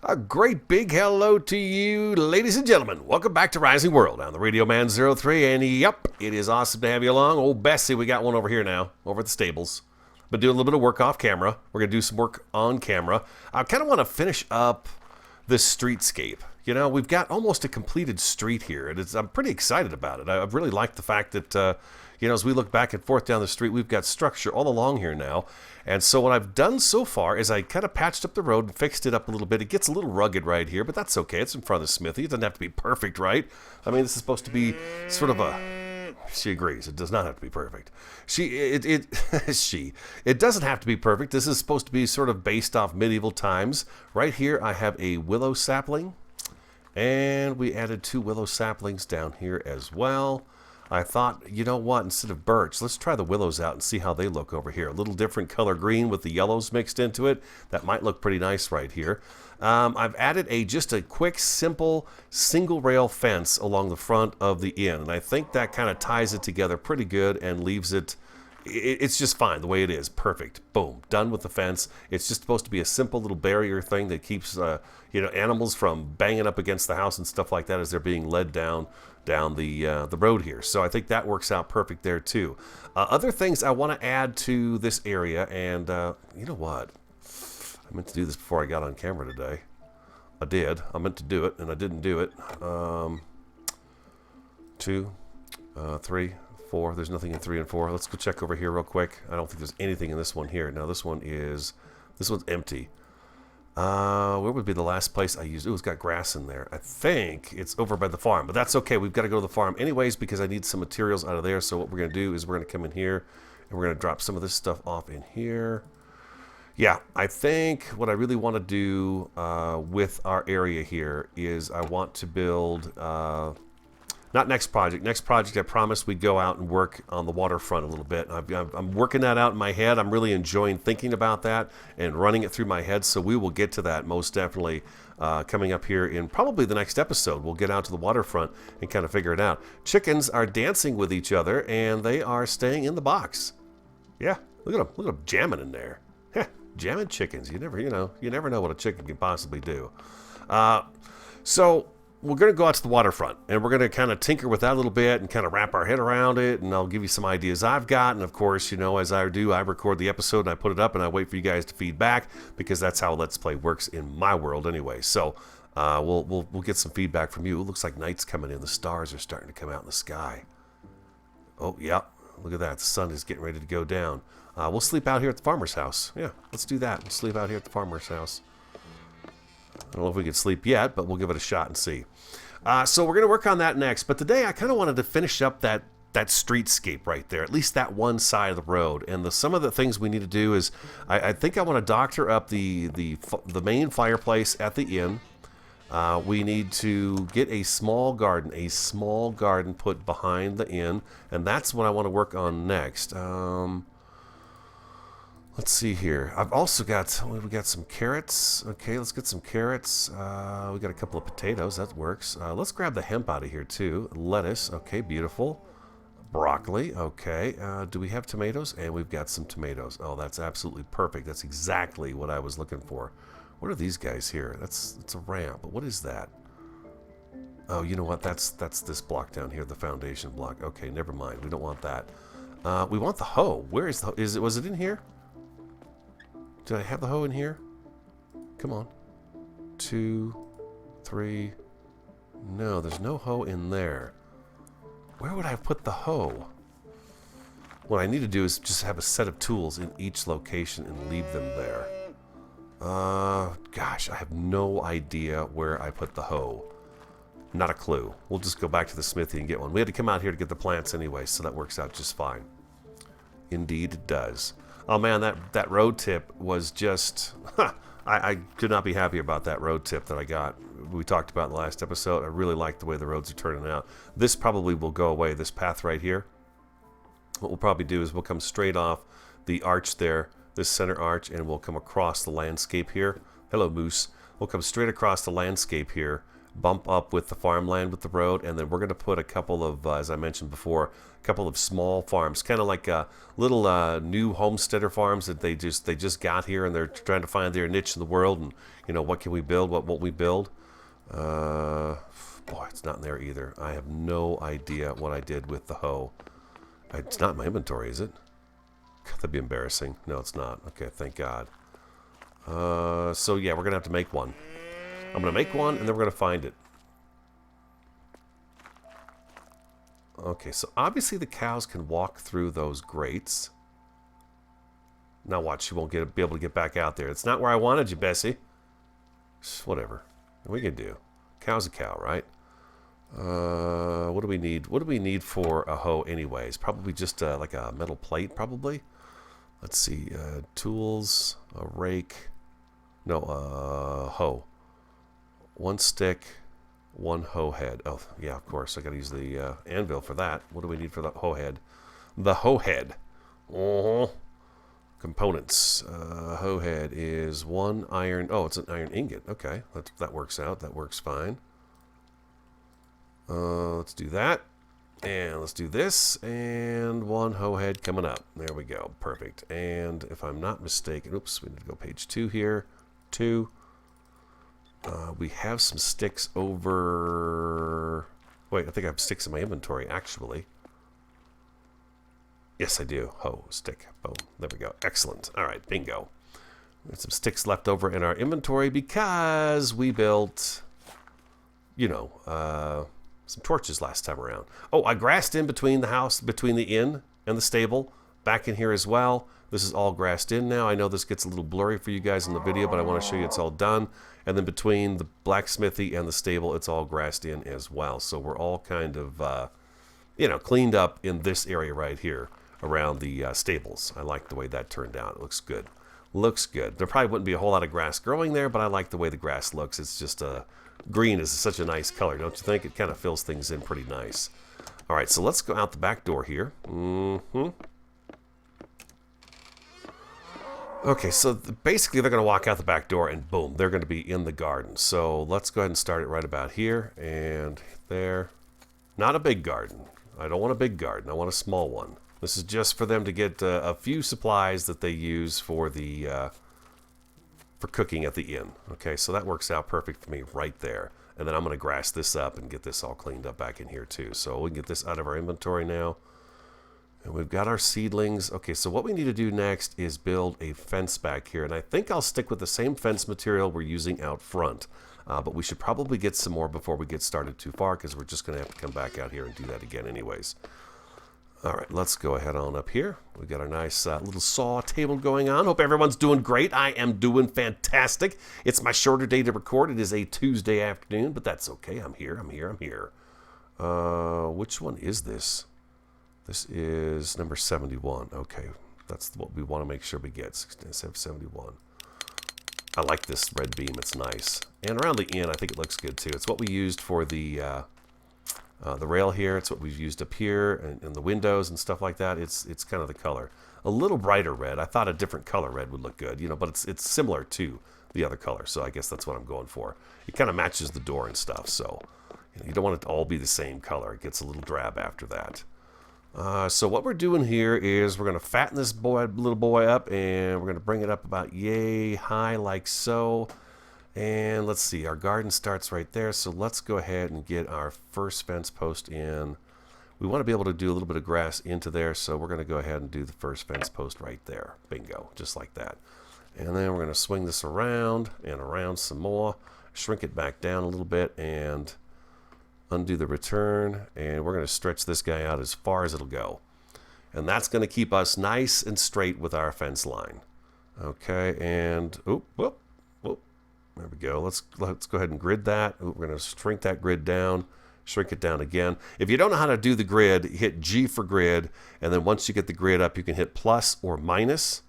A great big hello to you, ladies and gentlemen. Welcome back to Rising World. I'm the Radio Man 03, and yep, it is awesome to have you along. Old Bessie, we got one over here now, over at the stables. Been doing a little bit of work off camera. We're going to do some work on camera. I kind of want to finish up this streetscape. You know, we've got almost a completed street here, and I'm pretty excited about it. I really like the fact that, as we look back and forth down the street, we've got structure all along here now. And so what I've done so far is I kind of patched up the road and fixed it up a little bit. It gets a little rugged right here, but that's okay. It's in front of the smithy. It doesn't have to be perfect, right? I mean, this is supposed to be sort of a... She agrees. It does not have to be perfect. It doesn't have to be perfect. This is supposed to be sort of based off medieval times. Right here, I have a willow sapling. And we added 2 willow saplings down here as well. I thought, you know what, instead of birch, let's try the willows out and see how they look over here. A little different color green with the yellows mixed into it. That might look pretty nice right here. I've added just a quick, simple, single rail fence along the front of the inn. And I think that kind of ties it together pretty good and leaves it... It's just fine the way it is. Perfect. Boom. Done with the fence. It's just supposed to be a simple little barrier thing that keeps animals from banging up against the house and stuff like that as they're being led down the road here. So I think that works out perfect there too. Other things I want to add to this area, and you know what? I meant to do this before I got on camera today. I did. I meant to do it, and I didn't do it. 2, 3, 4. There's nothing in 3 and 4. Let's go check over here real quick. I don't think there's anything in this one here. No, this one's empty. Where would be the last place I used? Ooh, it's got grass in there. I think it's over by the farm, but that's okay. We've got to go to the farm anyways because I need some materials out of there. So what we're going to do is we're going to come in here and we're going to drop some of this stuff off in here. Yeah, I think what I really want to do with our area here is I want to build... not next project. Next project, I promised we'd go out and work on the waterfront a little bit. I'm working that out in my head. I'm really enjoying thinking about that and running it through my head. So we will get to that most definitely coming up here in probably the next episode. We'll get out to the waterfront and kind of figure it out. Chickens are dancing with each other and they are staying in the box. Yeah, look at them. Look at them jamming in there. Heh, jamming chickens. You never know what a chicken can possibly do. So we're going to go out to the waterfront, and we're going to kind of tinker with that a little bit and kind of wrap our head around it, and I'll give you some ideas I've got, and of course, as I do, I record the episode, and I put it up, and I wait for you guys to feed back, because that's how Let's Play works in my world anyway. So we'll get some feedback from you. It looks like night's coming in. The stars are starting to come out in the sky. Oh, yeah. Look at that. The sun is getting ready to go down. We'll sleep out here at the farmer's house. Yeah, let's do that. We'll sleep out here at the farmer's house. I don't know if we can sleep yet, but we'll give it a shot and see. So we're going to work on that next. But today I kind of wanted to finish up that streetscape right there, at least that one side of the road. And some of the things we need to do is I think I want to doctor up the main fireplace at the inn. We need to get a small garden put behind the inn. And that's what I want to work on next. Let's see here. I've also got, we got some carrots. Okay, let's get some carrots. We got a couple of potatoes. That works. Let's grab the hemp out of here too. Lettuce. Okay, beautiful. Broccoli. Okay. Do we have tomatoes? And we've got some tomatoes. Oh, that's absolutely perfect. That's exactly what I was looking for. What are these guys here? It's a ramp. But what is that? Oh, you know what? That's this block down here, the foundation block. Okay, never mind. We don't want that. We want the hoe. Where is the hoe? Was it in here? Did I have the hoe in here? Come on. 2, 3. No, there's no hoe in there. Where would I have put the hoe? What I need to do is just have a set of tools in each location and leave them there. Gosh, I have no idea where I put the hoe. Not a clue. We'll just go back to the smithy and get one. We had to come out here to get the plants anyway, so that works out just fine. Indeed it does. Oh man, that road tip was just... I could not be happy about that road tip that I got. We talked about in the last episode. I really like the way the roads are turning out. This probably will go away, this path right here. What we'll probably do is we'll come straight off the arch there, this center arch, and we'll come across the landscape here. Hello, Moose. We'll come straight across the landscape here, bump up with the farmland with the road, and then we're going to put a couple of, as I mentioned before, a couple of small farms, kind of like little new homesteader farms that they just got here, and they're trying to find their niche in the world, and what can we build, what won't we build. Boy, it's not in there either. I have no idea what I did with the hoe. It's not in my inventory, is it? God, that'd be embarrassing. No, it's not. Okay, thank God. So yeah, we're gonna have to make one. I'm gonna make one, and then we're gonna find it. Okay, so obviously the cows can walk through those grates. Now watch, she won't be able to get back out there. It's not where I wanted you, Bessie. Whatever. What we can do? Cow's a cow, right? What do we need? What do we need for a hoe anyways? Probably just like a metal plate, probably. Let's see. Tools, a rake. No, hoe. One stick, one hoe head. Oh, yeah, of course. I got to use the anvil for that. What do we need for the hoe head? The hoe head. Components. Hoe head is one iron. Oh, it's an iron ingot. Okay, that works out. That works fine. Let's do that. And let's do this. And one hoe head coming up. There we go. Perfect. And if I'm not mistaken, oops, we need to go page 2 here. 2. We have some sticks over... Wait, I think I have sticks in my inventory, actually. Yes, I do. Hoe, stick. Boom. There we go. Excellent. All right, bingo. There's some sticks left over in our inventory because we built, some torches last time around. Oh, I grassed in between the house, between the inn and the stable. Back in here as well. This is all grassed in now. I know this gets a little blurry for you guys in the video, but I want to show you it's all done. And then between the blacksmithy and the stable, it's all grassed in as well. So we're all kind of, cleaned up in this area right here around the stables. I like the way that turned out. It looks good. Looks good. There probably wouldn't be a whole lot of grass growing there, but I like the way the grass looks. It's just green is such a nice color, don't you think? It kind of fills things in pretty nice. All right, so let's go out the back door here. Okay, so basically they're going to walk out the back door and boom, they're going to be in the garden. So let's go ahead and start it right about here and there. Not a big garden. I don't want a big garden. I want a small one. This is just for them to get a few supplies that they use for the for cooking at the inn. Okay, so that works out perfect for me right there. And then I'm going to grass this up and get this all cleaned up back in here too. So we can get this out of our inventory now. And we've got our seedlings. Okay, so what we need to do next is build a fence back here. And I think I'll stick with the same fence material we're using out front. But we should probably get some more before we get started too far, because we're just going to have to come back out here and do that again anyways. All right, let's go ahead on up here. We've got our nice little saw table going on. Hope everyone's doing great. I am doing fantastic. It's my shorter day to record. It is a Tuesday afternoon, but that's okay. I'm here. Which one is this? This is number 71. Okay, that's what we want to make sure we get. 71. I like this red beam. It's nice. And around the inn, I think it looks good too. It's what we used for the rail here. It's what we've used up here and in the windows and stuff like that. It's kind of the color. A little brighter red. I thought a different color red would look good, but it's similar to the other color. So I guess that's what I'm going for. It kind of matches the door and stuff. So you don't want it to all be the same color. It gets a little drab after that. So what we're doing here is we're going to fatten this little boy up, and we're going to bring it up about yay high like so. And let's see, our garden starts right there, so let's go ahead and get our first fence post in. We want to be able to do a little bit of grass into there, so we're going to go ahead and do the first fence post right there. Bingo, just like that. And then we're going to swing this around and around some more, shrink it back down a little bit, and undo the return, and we're going to stretch this guy out as far as it'll go. And that's going to keep us nice and straight with our fence line. Okay, and whoop. There we go. Let's go ahead and grid that. We're going to shrink that grid down, shrink it down again. If you don't know how to do the grid, hit G for grid, and then once you get the grid up, you can hit plus or minus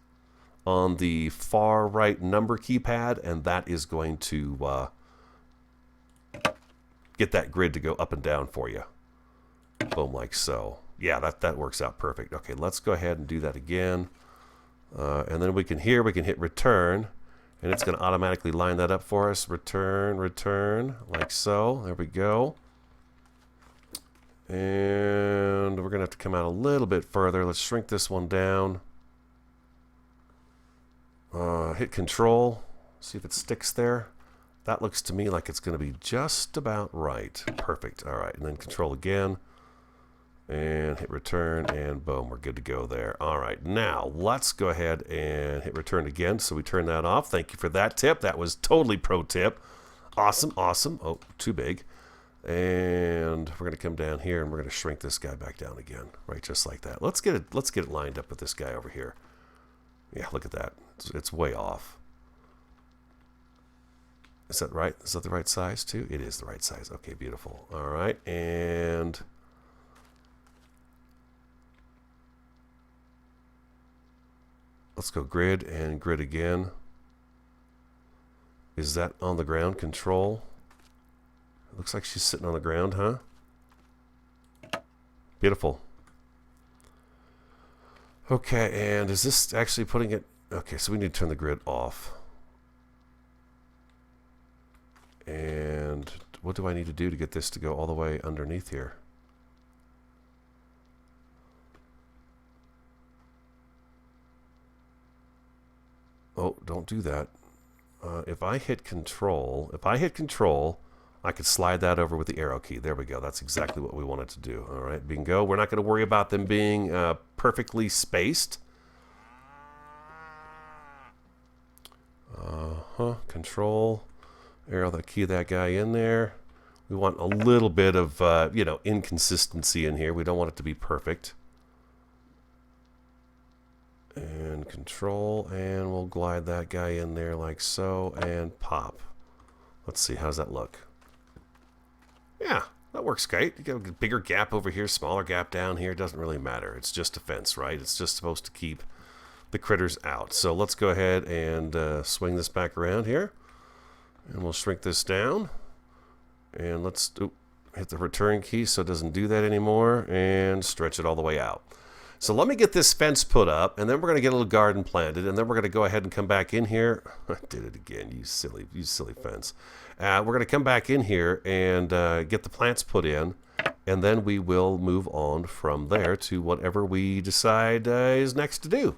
on the far right number keypad, and that is going to get that grid to go up and down for you. Boom, like so. Yeah, that works out perfect. Okay, let's go ahead and do that again. And then we can hit return. And it's going to automatically line that up for us. Return, return, like so. There we go. And we're going to have to come out a little bit further. Let's shrink this one down. Hit control. See if it sticks there. That looks to me like it's going to be just about right. Perfect. All right. And then control again. And hit return. And boom. We're good to go there. All right. Now, let's go ahead and hit return again. So we turn that off. Thank you for that tip. That was totally pro tip. Awesome. Awesome. Oh, too big. And we're going to come down here and we're going to shrink this guy back down again. Right, just like that. Let's get it lined up with this guy over here. Yeah, look at that. It's way off. Is that right? Is that the right size too? It is the right size. Okay, beautiful. All right, and let's go grid and grid again. Is that on the ground? Control. It looks like she's sitting on the ground, huh? Beautiful. Okay, and is this actually putting it... Okay, so we need to turn the grid off. And what do I need to do to get this to go all the way underneath here? Oh, don't do that. If I hit control, I could slide that over with the arrow key. There we go. That's exactly what we wanted to do. All right, bingo. We're not going to worry about them being perfectly spaced. Control, arrow that key that guy in there. We want a little bit of, you know, inconsistency in here. We don't want it to be perfect. And control, and we'll glide that guy in there like so, and pop. Let's see, how's that look? Yeah, that works great. You got a bigger gap over here, smaller gap down here. It doesn't really matter. It's just a fence, right? It's just supposed to keep the critters out. So let's go ahead and swing this back around here. And we'll shrink this down. And let's hit the return key so it doesn't do that anymore. And stretch it all the way out. So let me get this fence put up, and then we're going to get a little garden planted, and then we're going to go ahead and come back in here. I did it again, you silly fence. We're going to come back in here and get the plants put in, and then we will move on from there to whatever we decide is next to do.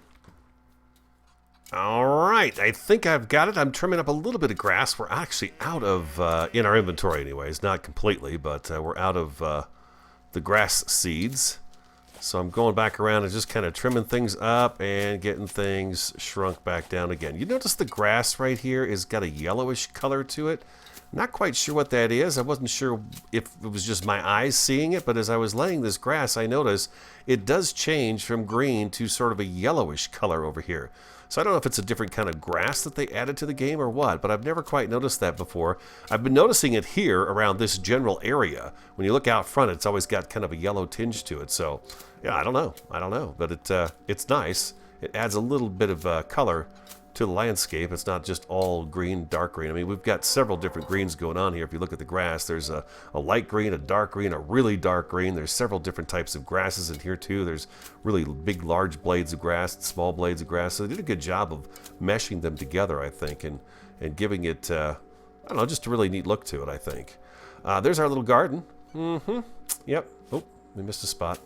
All right, I think I've got it. I'm trimming up a little bit of grass. We're actually out of, in our inventory anyways, not completely, but we're out of the grass seeds. So I'm going back around and just kind of trimming things up and getting things shrunk back down again. You notice the grass right here has got a yellowish color to it. Not quite sure what that is. I wasn't sure if it was just my eyes seeing it, but as I was laying this grass, I noticed it does change from green to sort of a yellowish color over here. So I don't know if it's a different kind of grass that they added to the game or what, but I've never quite noticed that before. I've been noticing it here around this general area. When you look out front, it's always got kind of a yellow tinge to it. So, yeah, I don't know, but it's nice. It adds a little bit of color to the landscape. It's not just all green, dark green. I mean, we've got several different greens going on here. If you look at the grass, there's a light green, a dark green, a really dark green. There's several different types of grasses in here too. There's really big, large blades of grass, small blades of grass. So they did a good job of meshing them together, I think, and giving it, I don't know, just a really neat look to it, I think. There's our little garden. Yep. Oh, we missed a spot.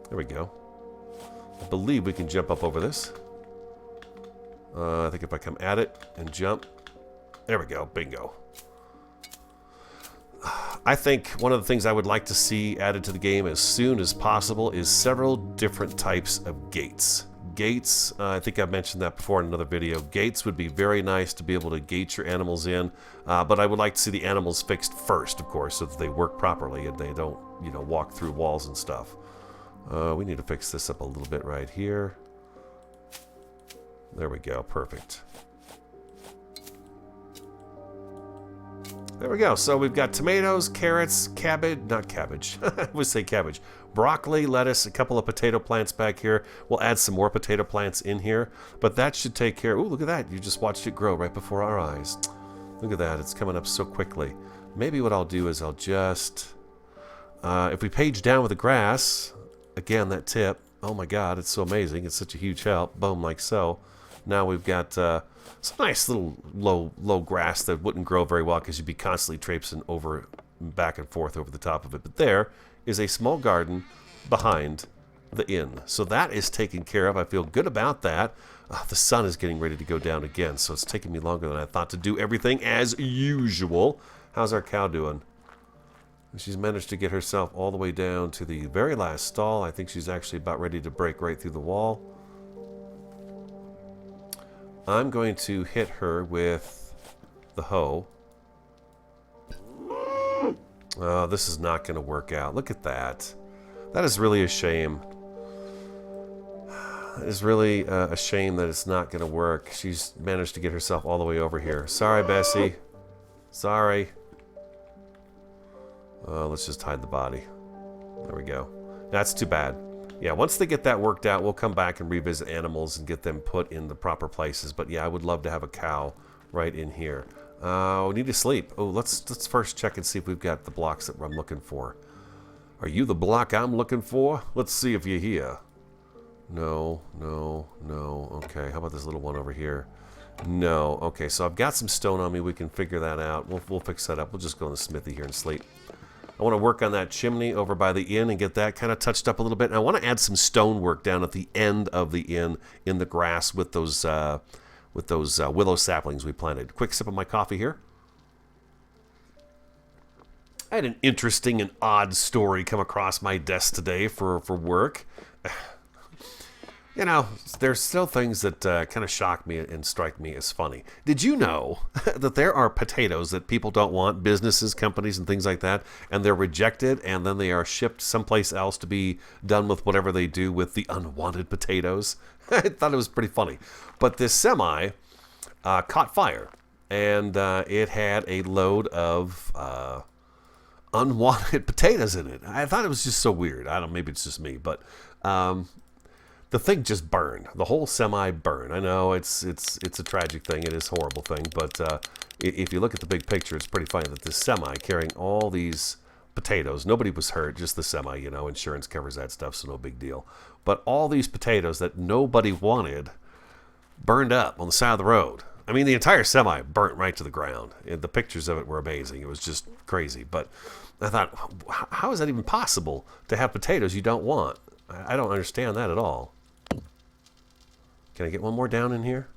There we go. I believe we can jump up over this. I think if I come at it and jump, there we go, bingo. I think one of the things I would like to see added to the game as soon as possible is several different types of gates. Gates, I think I've mentioned that before in another video. Gates would be very nice to be able to gate your animals in, but I would like to see the animals fixed first, of course, so that they work properly and they don't, you know, walk through walls and stuff. We need to fix this up a little bit right here. There we go, perfect. There we go. So we've got tomatoes, carrots, cabbage, not cabbage, I would say cabbage, broccoli, lettuce, a couple of potato plants back here. We'll add some more potato plants in here, but that should take care. Ooh, look at that. You just watched it grow right before our eyes. Look at that. It's coming up so quickly. Maybe what I'll do is I'll just, if we page down with the grass, again, that tip, oh my God, it's so amazing. It's such a huge help. Boom, like so. Now we've got It's a nice little low grass that wouldn't grow very well because you'd be constantly traipsing over back and forth over the top of it. But there is a small garden behind the inn. So that is taken care of. I feel good about that. The sun is getting ready to go down again, so it's taking me longer than I thought to do everything as usual. How's our cow doing? She's managed to get herself all the way down to the very last stall. I think she's actually about ready to break right through the wall. I'm going to hit her with the hoe. Oh, this is not going to work out. Look at that. That is really a shame. It is really a shame that it's not going to work. She's managed to get herself all the way over here. Sorry, Bessie. Sorry. Let's just hide the body. There we go. That's too bad. Yeah, once they get that worked out, we'll come back and revisit animals and get them put in the proper places. But yeah, I would love to have a cow right in here. We need to sleep. Oh, let's first check and see if we've got the blocks that I'm looking for. Are you the block I'm looking for? Let's see if you're here. No, no, no. Okay, how about this little one over here? No. Okay, so I've got some stone on me. We can figure that out. We'll fix that up. We'll just go in the smithy here and sleep. I want to work on that chimney over by the inn and get that kind of touched up a little bit. And I want to add some stonework down at the end of the inn in the grass with those willow saplings we planted. Quick sip of my coffee here. I had an interesting and odd story come across my desk today for work. You know, there's still things that kind of shock me and strike me as funny. Did you know that there are potatoes that people don't want, businesses, companies, and things like that, and they're rejected, and then they are shipped someplace else to be done with whatever they do with the unwanted potatoes? I thought it was pretty funny. But this semi caught fire, and it had a load of unwanted potatoes in it. I thought it was just so weird. I don't know, maybe it's just me, but the thing just burned. The whole semi burned. I know it's a tragic thing. It is a horrible thing, but if you look at the big picture, it's pretty funny that this semi carrying all these potatoes, nobody was hurt, just the semi, you know, insurance covers that stuff, so no big deal. But all these potatoes that nobody wanted burned up on the side of the road. I mean, the entire semi burnt right to the ground. And the pictures of it were amazing. It was just crazy. But I thought, how is that even possible to have potatoes you don't want? I don't understand that at all. Can I get one more down in here?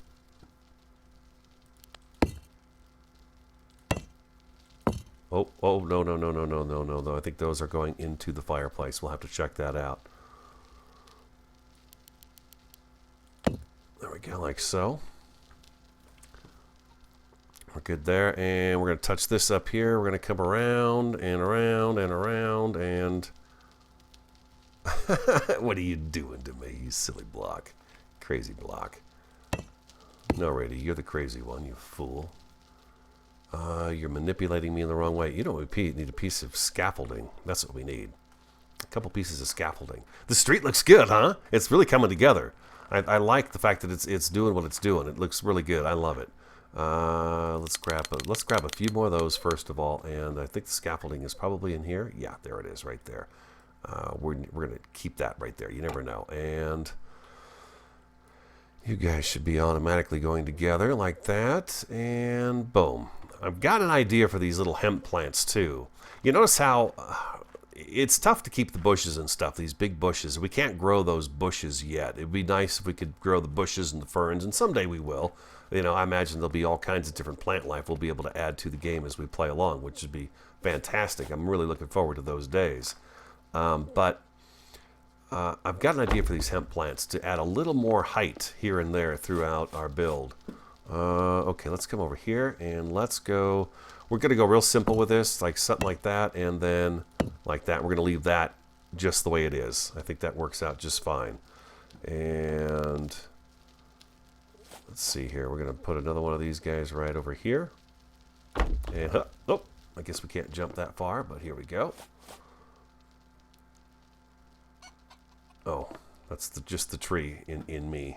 Oh, no. I think those are going into the fireplace. We'll have to check that out. There we go, like so. We're good there, and we're going to touch this up here. We're going to come around and around and around, and what are you doing to me, you silly block? Crazy block. No, Rady, you're the crazy one, you fool. You're manipulating me in the wrong way. You know what we need? A piece of scaffolding. That's what we need. A couple pieces of scaffolding. The street looks good, huh? It's really coming together. I like the fact that it's doing what it's doing. It looks really good. I love it. Let's grab a few more of those first of all, and I think the scaffolding is probably in here. Yeah, there it is, right there. We're gonna keep that right there. You never know. And you guys should be automatically going together like that, and boom. I've got an idea for these little hemp plants too. You notice how it's tough to keep the bushes and stuff, these big bushes. We can't grow those bushes yet. It'd be nice if we could grow the bushes and the ferns, and someday we will. You know, I imagine there'll be all kinds of different plant life we'll be able to add to the game as we play along, which would be fantastic. I'm really looking forward to those days. But I've got an idea for these hemp plants to add a little more height here and there throughout our build. Okay, let's come over here and let's go. We're going to go real simple with this, like something like that, and then like that. We're going to leave that just the way it is. I think that works out just fine. And let's see here. We're going to put another one of these guys right over here. And, oh, I guess we can't jump that far, but here we go. Oh, that's just the tree in me.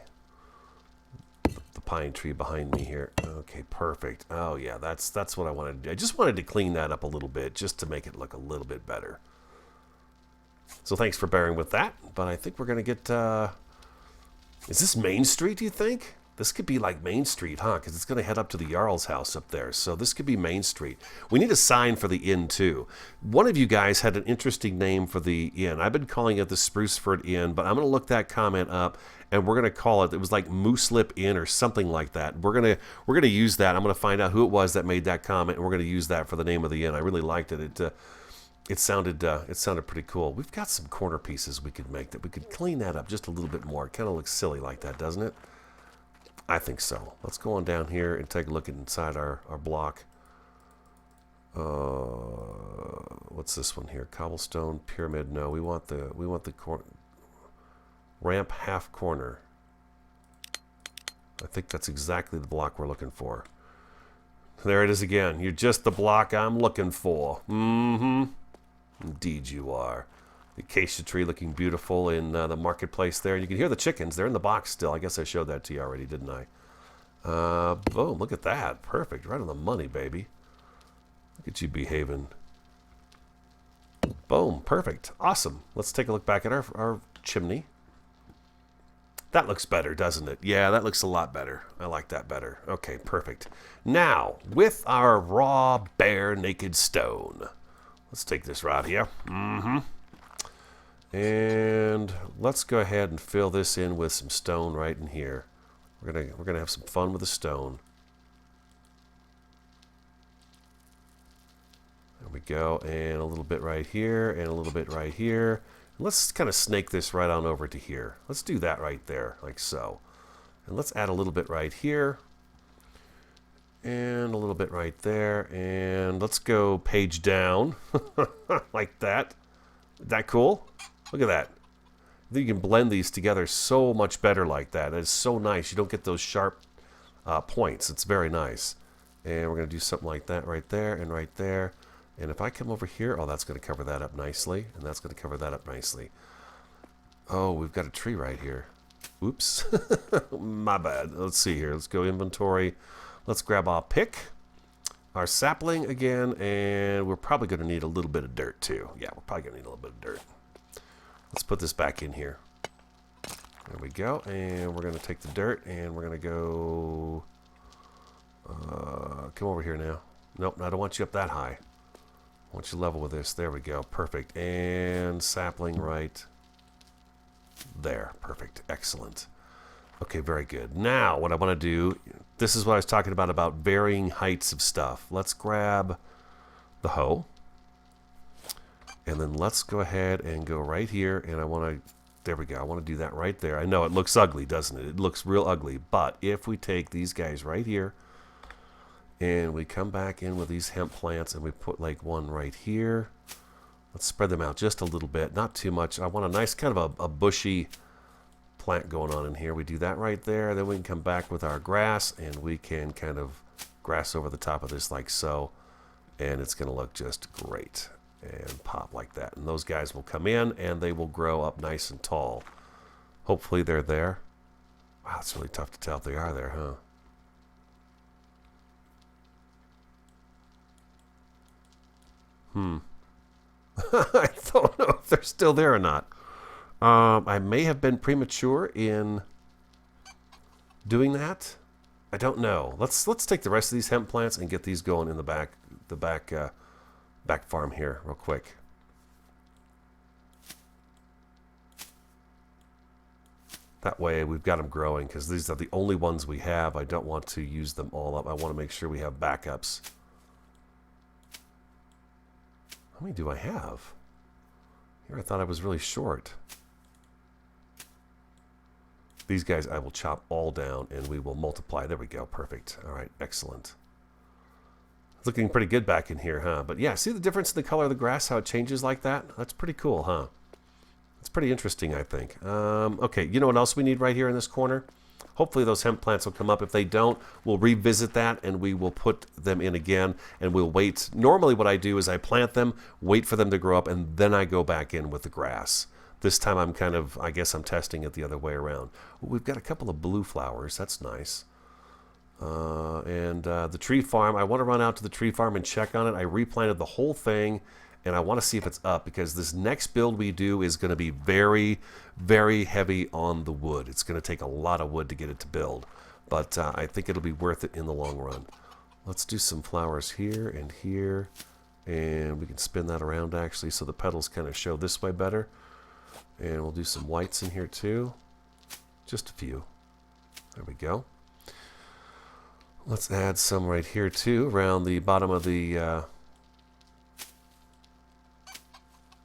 The pine tree behind me here. Okay, perfect. Oh yeah, that's what I wanted to do. I just wanted to clean that up a little bit just to make it look a little bit better. So thanks for bearing with that. But I think we're gonna get. Is this Main Street? Do you think This could be like Main Street, huh? Because it's going to head up to the Jarl's house up there. So this could be Main Street. We need a sign for the inn, too. One of you guys had an interesting name for the inn. I've been calling it the Spruceford Inn, but I'm going to look that comment up, and we're going to call it, it was like Moose Lip Inn or something like that. We're going to use that. I'm going to find out who it was that made that comment, and we're going to use that for the name of the inn. I really liked it. It sounded pretty cool. We've got some corner pieces we could make that we could clean that up just a little bit more. It kind of looks silly like that, doesn't it? I think so. Let's go on down here and take a look inside our block. What's this one here? Cobblestone pyramid. No, we want the ramp half corner. I think that's exactly the block we're looking for. There it is again. You're just the block I'm looking for. Mm-hmm. Indeed you are. The acacia tree looking beautiful in the marketplace there. You can hear the chickens. They're in the box still. I guess I showed that to you already, didn't I? Boom. Look at that. Perfect. Right on the money, baby. Look at you behaving. Boom. Perfect. Awesome. Let's take a look back at our chimney. That looks better, doesn't it? Yeah, that looks a lot better. I like that better. Okay, perfect. Now, with our raw, bare, naked stone. Let's take this right here. Mm-hmm. And let's go ahead and fill this in with some stone right in here. We're gonna have some fun with the stone. There we go, and a little bit right here, and a little bit right here. Let's kind of snake this right on over to here. Let's do that right there, like so. And let's add a little bit right here, and a little bit right there, and let's go page down, like that. Is that cool? Look at that. You can blend these together so much better like that. It's so nice. You don't get those sharp points. It's very nice. And we're going to do something like that right there and right there. And if I come over here, oh, that's going to cover that up nicely. And that's going to cover that up nicely. Oh, we've got a tree right here. Oops. My bad. Let's see here. Let's go inventory. Let's grab our pick, our sapling again, and we're probably going to need a little bit of dirt too. Yeah, we're probably going to need a little bit of dirt. Let's put this back in here. There we go. And we're going to take the dirt and we're going to go... come over here now. Nope, I don't want you up that high. I want you level with this. There we go. Perfect. And sapling right there. Perfect. Excellent. Okay, very good. Now, what I want to do... This is what I was talking about varying heights of stuff. Let's grab the hoe. And then let's go ahead and go right here. And I want to, there we go. I want to do that right there. I know it looks ugly, doesn't it? It looks real ugly. But if we take these guys right here and we come back in with these hemp plants and we put like one right here. Let's spread them out just a little bit. Not too much. I want a nice kind of a bushy plant going on in here. We do that right there. Then we can come back with our grass and we can kind of grass over the top of this like so. And it's going to look just great. And pop like that. And those guys will come in and they will grow up nice and tall. Hopefully they're there. Wow, it's really tough to tell if they are there, huh? I don't know if they're still there or not. I may have been premature in doing that. I don't know. Let's take the rest of these hemp plants and get these going in the back farm here real quick. That way we've got them growing because these are the only ones we have. I don't want to use them all up. I want to make sure we have backups. How many do I have? Here I thought I was really short. These guys I will chop all down and we will multiply. There we go. Perfect. All right. Excellent. Looking pretty good back in here, huh? But yeah, see the difference in the color of the grass, how it changes like that? That's pretty cool, huh? It's pretty interesting, I think. Okay, you know what else we need right here in this corner? Hopefully those hemp plants will come up. If they don't, we'll revisit that and we will put them in again and we'll wait. Normally what I do is I plant them, wait for them to grow up, and then I go back in with the grass. This time I'm kind of, I guess I'm testing it the other way around. We've got a couple of blue flowers. That's nice. The tree farm, I want to run out to the tree farm and check on it. I replanted the whole thing and I want to see if it's up because this next build we do is going to be very, very heavy on the wood. It's going to take a lot of wood to get it to build. but I think it'll be worth it in the long run. Let's do some flowers here and here, and we can spin that around actually so the petals kind of show this way better. And we'll do some whites in here too. Just a few. There we go. Let's add some right here too, around the bottom of the...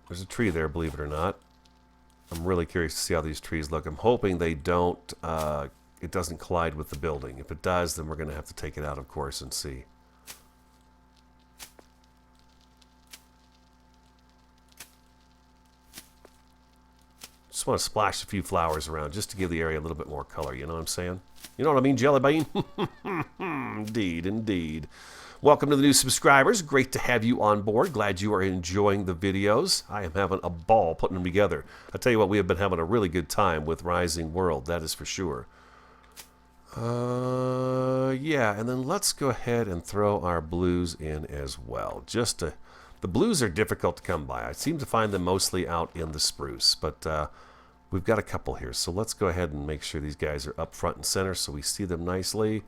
there's a tree there, believe it or not. I'm really curious to see how these trees look. I'm hoping they don't... it doesn't collide with the building. If it does, then we're going to have to take it out, of course, and see. Just want to splash a few flowers around just to give the area a little bit more color. You know what I'm saying? You know what I mean, Jelly Bean? Indeed, indeed. Welcome to the new subscribers. Great to have you on board. Glad you are enjoying the videos. I am having a ball putting them together. I tell you what, we have been having a really good time with Rising World. That is for sure. Yeah, and then let's go ahead and throw our blues in as well. Just to, the blues are difficult to come by. I seem to find them mostly out in the spruce, but we've got a couple here. So let's go ahead and make sure these guys are up front and center so we see them nicely.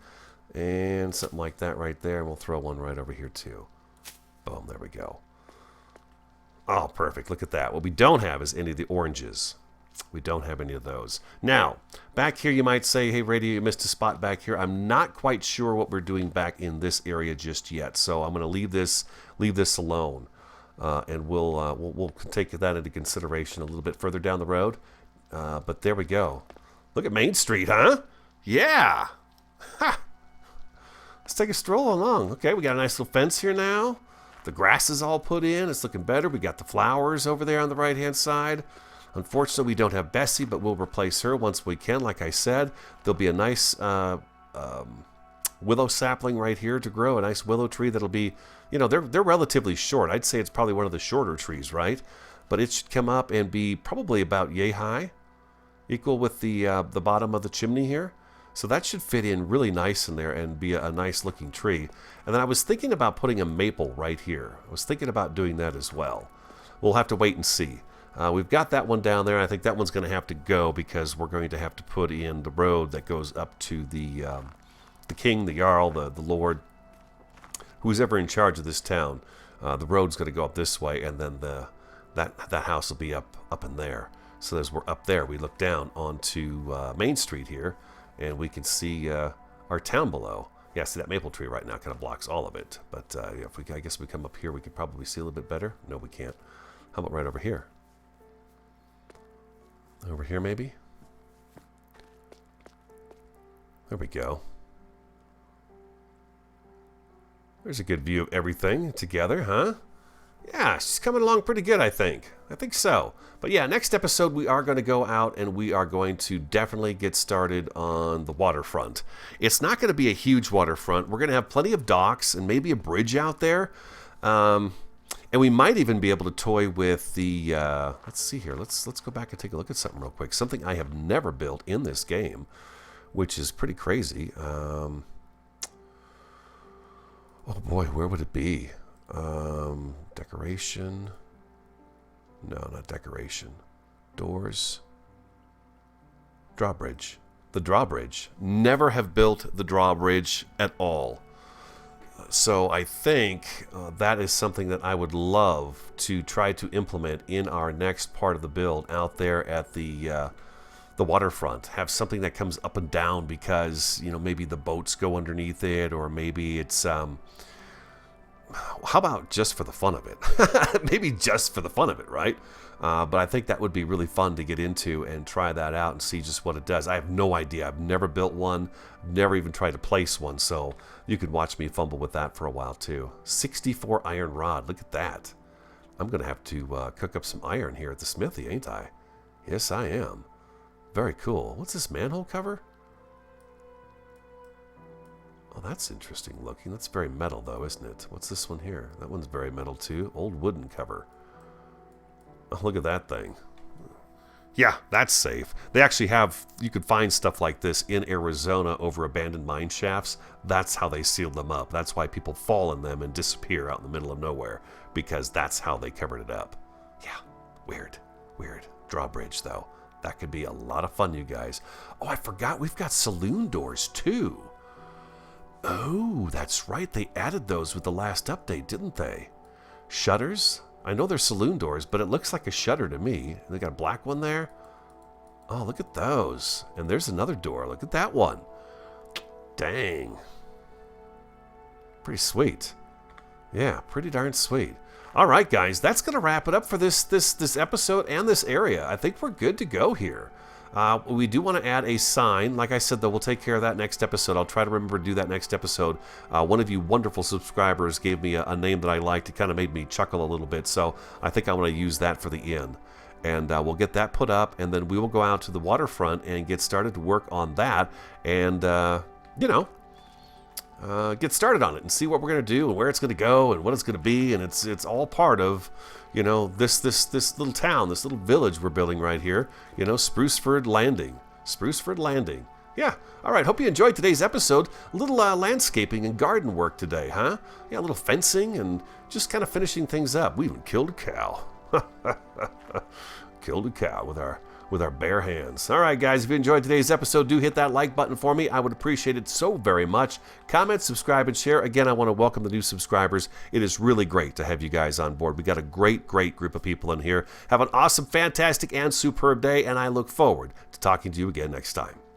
And something like that right there. And we'll throw one right over here too. Boom, there we go. Oh, perfect. Look at that. What we don't have is any of the oranges. We don't have any of those. Now, back here you might say, hey, Radio, you missed a spot back here. I'm not quite sure what we're doing back in this area just yet. So I'm going to leave this alone. And we'll take that into consideration a little bit further down the road. But there we go. Look at Main Street, huh? Yeah. Ha! Let's take a stroll along. Okay, we got a nice little fence here now. The grass is all put in. It's looking better. We got the flowers over there on the right-hand side. Unfortunately, we don't have Bessie, but we'll replace her once we can. Like I said, there'll be a nice willow sapling right here to grow. A nice willow tree that'll be, you know, they're relatively short. I'd say it's probably one of the shorter trees, right? But it should come up and be probably about yay high, equal with the bottom of the chimney here. So that should fit in really nice in there and be a nice looking tree. And then I was thinking about putting a maple right here. I was thinking about doing that as well. We'll have to wait and see. We've got that one down there. I think that one's going to have to go because we're going to have to put in the road that goes up to the king, the jarl, the lord, who's ever in charge of this town. The road's going to go up this way, and then that house will be up in there. So as we're up there, we look down onto Main Street here, and we can see our town below. Yeah, see that maple tree right now kind of blocks all of it. But I guess if we come up here, we could probably see a little bit better. No, we can't. How about right over here? Over here, maybe? There we go. There's a good view of everything together, huh? Yeah, she's coming along pretty good, I think. I think so. But yeah, next episode we are going to go out and we are going to definitely get started on the waterfront. It's not going to be a huge waterfront. We're going to have plenty of docks and maybe a bridge out there. And we might even be able to toy with the... let's see here. Let's go back and take a look at something real quick. Something I have never built in this game, which is pretty crazy. Oh boy, where would it be? Decoration. No, not decoration. Doors. Drawbridge. The drawbridge. Never have built the drawbridge at all. So I think that is something that I would love to try to implement in our next part of the build out there at the waterfront. Have something that comes up and down because, you know, maybe the boats go underneath it, or maybe it's how about just for the fun of it? Maybe just for the fun of it, right? But I think that would be really fun to get into and try that out and see just what it does. I have no idea. I've never built one, never even tried to place one, so you could watch me fumble with that for a while too. 64 iron rod, look at that. I'm going to have to cook up some iron here at the smithy, ain't I? Yes, I am. Very cool. What's this manhole cover? Oh, that's interesting looking. That's very metal, though, isn't it? What's this one here? That one's very metal, too. Old wooden cover. Oh, look at that thing. Yeah, that's safe. They actually have... You could find stuff like this in Arizona over abandoned mine shafts. That's how they sealed them up. That's why people fall in them and disappear out in the middle of nowhere. Because that's how they covered it up. Yeah, weird. Weird. Drawbridge, though. That could be a lot of fun, you guys. Oh, I forgot we've got saloon doors too. Oh, that's right. They added those with the last update, didn't they? Shutters? I know they're saloon doors, but it looks like a shutter to me. They got a black one there. Oh, look at those. And there's another door. Look at that one. Dang. Pretty sweet. Yeah, pretty darn sweet. All right, guys, that's going to wrap it up for this episode and this area. I think we're good to go here. We do want to add a sign. Like I said, though, we'll take care of that next episode. I'll try to remember to do that next episode. One of you wonderful subscribers gave me a name that I liked. It kind of made me chuckle a little bit, so I think I want to use that for the end. And we'll get that put up, and then we will go out to the waterfront and get started to work on that. And, get started on it and see what we're going to do and where it's going to go and what it's going to be. And it's all part of, this little town, this little village we're building right here. Spruceford Landing. Spruceford Landing. Yeah. All right. Hope you enjoyed today's episode. A little landscaping and garden work today, huh? Yeah, a little fencing and just kind of finishing things up. We even killed a cow. Killed a cow with our bare hands. All right, guys, if you enjoyed today's episode, do hit that like button for me. I would appreciate it so very much. Comment, subscribe, and share. Again, I want to welcome the new subscribers. It is really great to have you guys on board. We got a great group of people in here. Have an awesome, fantastic, and superb day, and I look forward to talking to you again next time.